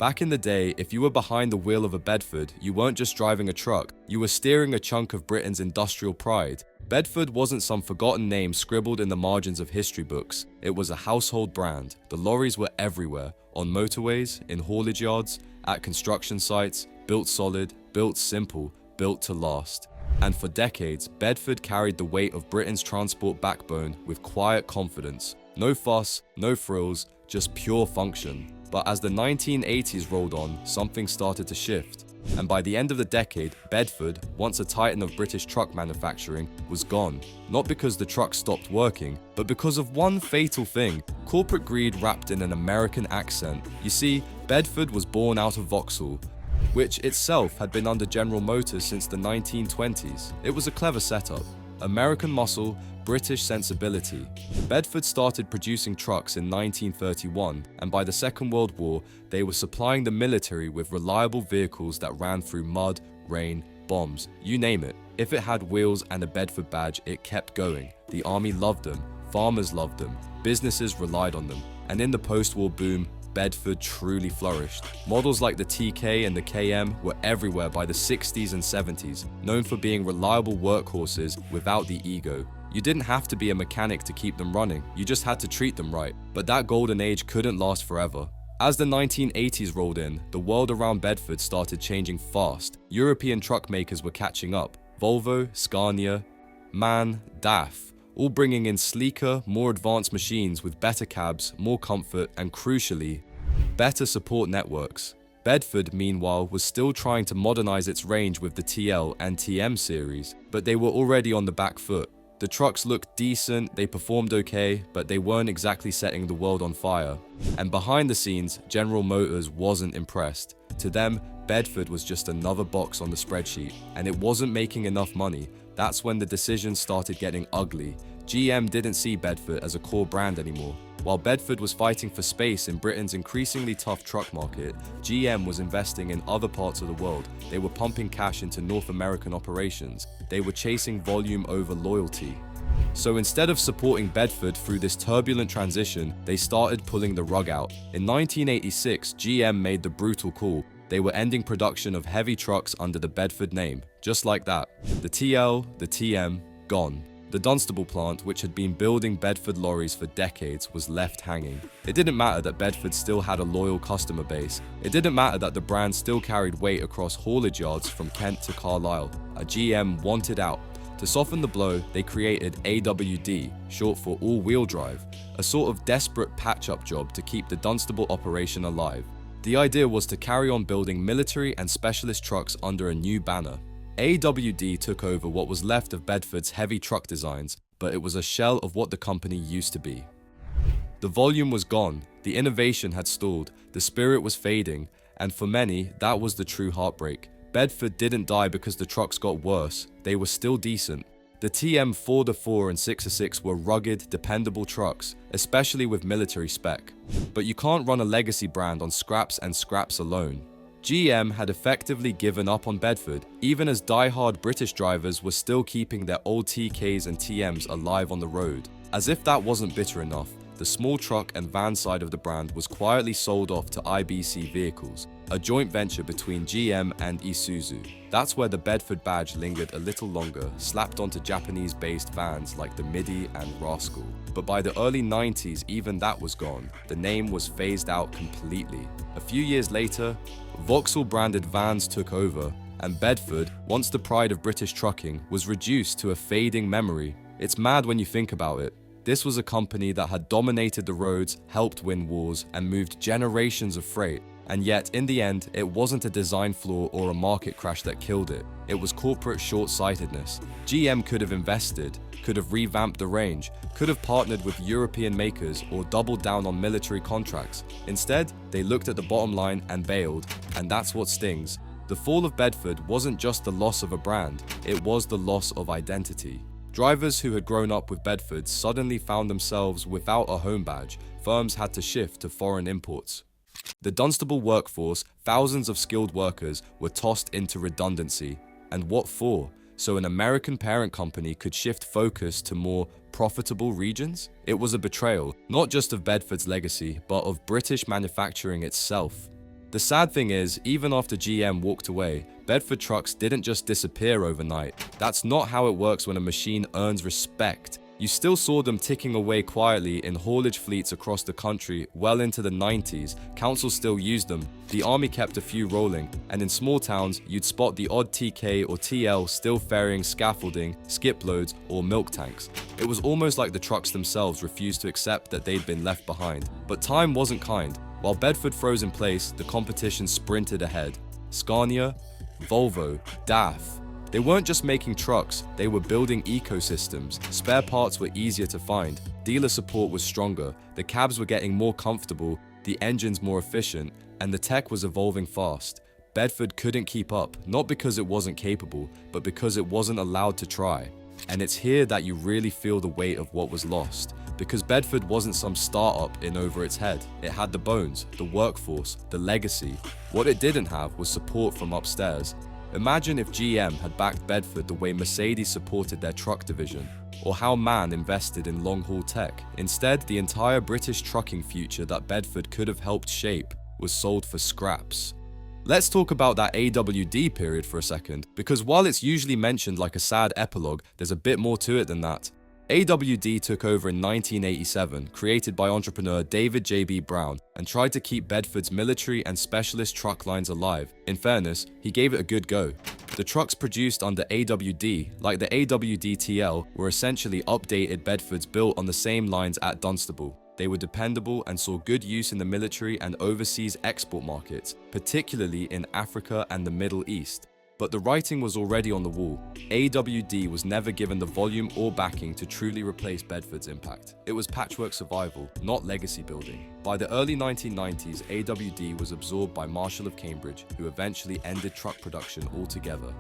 Back in the day, if you were behind the wheel of a Bedford, you weren't just driving a truck, you were steering a chunk of Britain's industrial pride. Bedford wasn't some forgotten name scribbled in the margins of history books. It was a household brand. The lorries were everywhere, on motorways, in haulage yards, at construction sites, built solid, built simple, built to last. And for decades, Bedford carried the weight of Britain's transport backbone with quiet confidence. No fuss, no frills, just pure function. But as the 1980s rolled on, something started to shift. And by the end of the decade, Bedford, once a titan of British truck manufacturing, was gone. Not because the truck stopped working, but because of one fatal thing: corporate greed wrapped in an American accent. You see, Bedford was born out of Vauxhall, which itself had been under General Motors since the 1920s. It was a clever setup. American muscle, British sensibility. Bedford started producing trucks in 1931, and by the Second World War, they were supplying the military with reliable vehicles that ran through mud, rain, bombs, you name it. If it had wheels and a Bedford badge, it kept going. The army loved them, farmers loved them, businesses relied on them, and in the post-war boom, Bedford truly flourished. Models like the TK and the KM were everywhere by the 60s and 70s, known for being reliable workhorses without the ego. You didn't have to be a mechanic to keep them running, you just had to treat them right. But that golden age couldn't last forever. As the 1980s rolled in, the world around Bedford started changing fast. European truck makers were catching up. Volvo, Scania, MAN, DAF, all bringing in sleeker, more advanced machines with better cabs, more comfort, and crucially, better support networks. Bedford, meanwhile, was still trying to modernize its range with the TL and TM series, but they were already on the back foot. The trucks looked decent, they performed okay, but they weren't exactly setting the world on fire. And behind the scenes, General Motors wasn't impressed. To them, Bedford was just another box on the spreadsheet, and it wasn't making enough money. That's when the decisions started getting ugly. GM didn't see Bedford as a core brand anymore. While Bedford was fighting for space in Britain's increasingly tough truck market, GM was investing in other parts of the world. They were pumping cash into North American operations. They were chasing volume over loyalty. So instead of supporting Bedford through this turbulent transition, they started pulling the rug out. In 1986, GM made the brutal call. They were ending production of heavy trucks under the Bedford name. Just like that. The TL, the TM, gone. The Dunstable plant, which had been building Bedford lorries for decades, was left hanging. It didn't matter that Bedford still had a loyal customer base. It didn't matter that the brand still carried weight across haulage yards from Kent to Carlisle. A GM wanted out. To soften the blow, they created AWD, short for all-wheel drive, a sort of desperate patch-up job to keep the Dunstable operation alive. The idea was to carry on building military and specialist trucks under a new banner. AWD took over what was left of Bedford's heavy truck designs, but it was a shell of what the company used to be. The volume was gone, the innovation had stalled, the spirit was fading, and for many, that was the true heartbreak. Bedford didn't die because the trucks got worse, they were still decent. The TM 4x4 and 6x6 were rugged, dependable trucks, especially with military spec. But you can't run a legacy brand on scraps and scraps alone. GM had effectively given up on Bedford, even as die-hard British drivers were still keeping their old TKs and TMs alive on the road. As if that wasn't bitter enough, the small truck and van side of the brand was quietly sold off to IBC Vehicles, a joint venture between GM and Isuzu. That's where the Bedford badge lingered a little longer, slapped onto Japanese-based vans like the Midi and Rascal. But by the early 90s, even that was gone. The name was phased out completely. A few years later, Vauxhall-branded vans took over, and Bedford, once the pride of British trucking, was reduced to a fading memory. It's mad when you think about it. This was a company that had dominated the roads, helped win wars, and moved generations of freight. And yet, in the end, it wasn't a design flaw or a market crash that killed it. It was corporate short-sightedness. GM could have invested, could have revamped the range, could have partnered with European makers or doubled down on military contracts. Instead, they looked at the bottom line and bailed, and that's what stings. The fall of Bedford wasn't just the loss of a brand, it was the loss of identity. Drivers who had grown up with Bedford suddenly found themselves without a home badge. Firms had to shift to foreign imports. The Dunstable workforce, thousands of skilled workers, were tossed into redundancy. And what for? So an American parent company could shift focus to more profitable regions? It was a betrayal, not just of Bedford's legacy, but of British manufacturing itself. The sad thing is, even after GM walked away, Bedford trucks didn't just disappear overnight. That's not how it works when a machine earns respect. You still saw them ticking away quietly in haulage fleets across the country well into the 90s. Councils still used them, the army kept a few rolling, and in small towns, you'd spot the odd TK or TL still ferrying scaffolding, skip loads, or milk tanks. It was almost like the trucks themselves refused to accept that they'd been left behind. But time wasn't kind. While Bedford froze in place, the competition sprinted ahead. Scania, Volvo, DAF. They weren't just making trucks, they were building ecosystems. Spare parts were easier to find, dealer support was stronger, the cabs were getting more comfortable, the engines more efficient, and the tech was evolving fast. Bedford couldn't keep up, not because it wasn't capable, but because it wasn't allowed to try. And it's here that you really feel the weight of what was lost. Because Bedford wasn't some startup in over its head. It had the bones, the workforce, the legacy. What it didn't have was support from upstairs. Imagine if GM had backed Bedford the way Mercedes supported their truck division, or how MAN invested in long-haul tech. Instead, the entire British trucking future that Bedford could have helped shape was sold for scraps. Let's talk about that AWD period for a second, because while it's usually mentioned like a sad epilogue, there's a bit more to it than that. AWD took over in 1987, created by entrepreneur David J.B. Brown, and tried to keep Bedford's military and specialist truck lines alive. In fairness, he gave it a good go. The trucks produced under AWD, like the AWD TL, were essentially updated Bedfords built on the same lines at Dunstable. They were dependable and saw good use in the military and overseas export markets, particularly in Africa and the Middle East. But the writing was already on the wall. AWD was never given the volume or backing to truly replace Bedford's impact. It was patchwork survival, not legacy building. By the early 1990s, AWD was absorbed by Marshall of Cambridge, who eventually ended truck production altogether.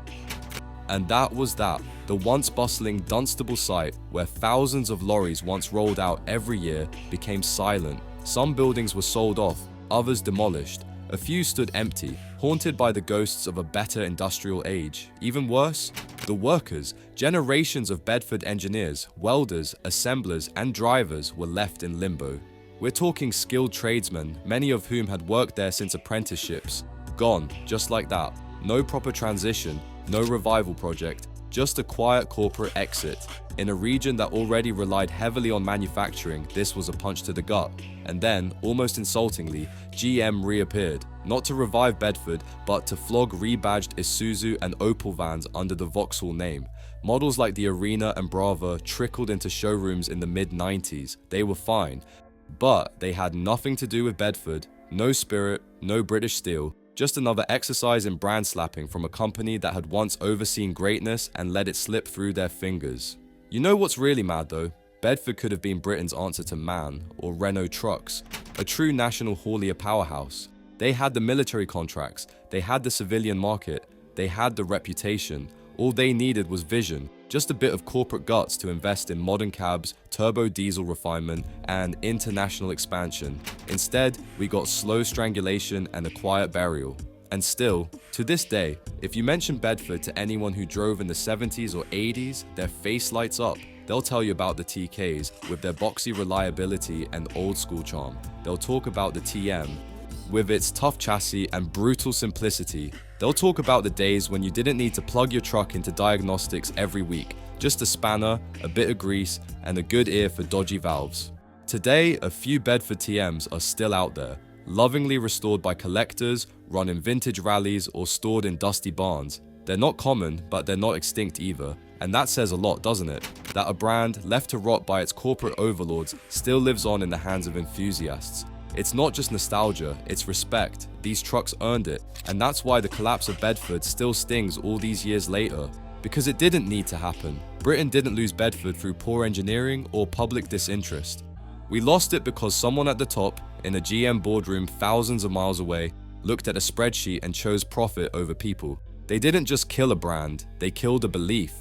And that was that. The once bustling Dunstable site, where thousands of lorries once rolled out every year, became silent. Some buildings were sold off, others demolished. A few stood empty, haunted by the ghosts of a better industrial age. Even worse, the workers, generations of Bedford engineers, welders, assemblers, and drivers were left in limbo. We're talking skilled tradesmen, many of whom had worked there since apprenticeships. Gone, just like that. No proper transition, no revival project, just a quiet corporate exit. In a region that already relied heavily on manufacturing, this was a punch to the gut. And then, almost insultingly, GM reappeared, not to revive Bedford, but to flog rebadged Isuzu and Opel vans under the Vauxhall name. Models like the Arena and Brava trickled into showrooms in the mid-90s. They were fine, but they had nothing to do with Bedford, no spirit, no British steel, just another exercise in brand slapping from a company that had once overseen greatness and let it slip through their fingers. You know what's really mad though? Bedford could have been Britain's answer to MAN or Renault Trucks, a true national haulier powerhouse. They had the military contracts, they had the civilian market, they had the reputation. All they needed was vision, just a bit of corporate guts to invest in modern cabs, turbo diesel refinement, and international expansion. Instead, we got slow strangulation and a quiet burial. And still, to this day, if you mention Bedford to anyone who drove in the 70s or 80s, their face lights up. They'll tell you about the TKs with their boxy reliability and old school charm. They'll talk about the TM with its tough chassis and brutal simplicity. They'll talk about the days when you didn't need to plug your truck into diagnostics every week, just a spanner, a bit of grease, and a good ear for dodgy valves. Today, a few Bedford TMs are still out there, lovingly restored by collectors, run in vintage rallies, or stored in dusty barns. They're not common, but they're not extinct either. And that says a lot, doesn't it? That a brand left to rot by its corporate overlords still lives on in the hands of enthusiasts. It's not just nostalgia, it's respect. These trucks earned it. And that's why the collapse of Bedford still stings all these years later. Because it didn't need to happen. Britain didn't lose Bedford through poor engineering or public disinterest. We lost it because someone at the top, in a GM boardroom thousands of miles away, looked at a spreadsheet and chose profit over people. They didn't just kill a brand, they killed a belief.